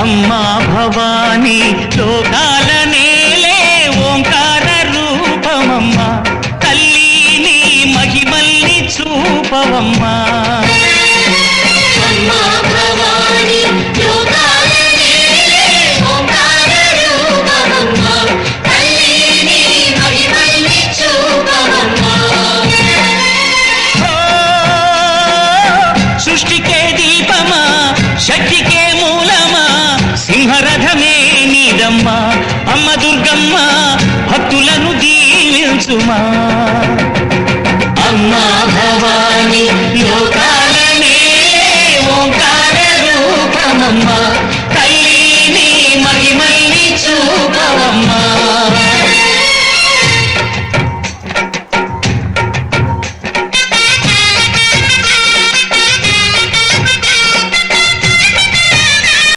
అమ్మా భవానీ లోకాల నేలే ఓంకార రూపమమ్మా తల్లి నీ మహిమల్ని చూపవమ్మా సృష్టికే దీపమా శక్తికే మూలమా సింహరథమే నీదమ్మా అమ్మ దుర్గమ్మ భక్తులను దీవించుమా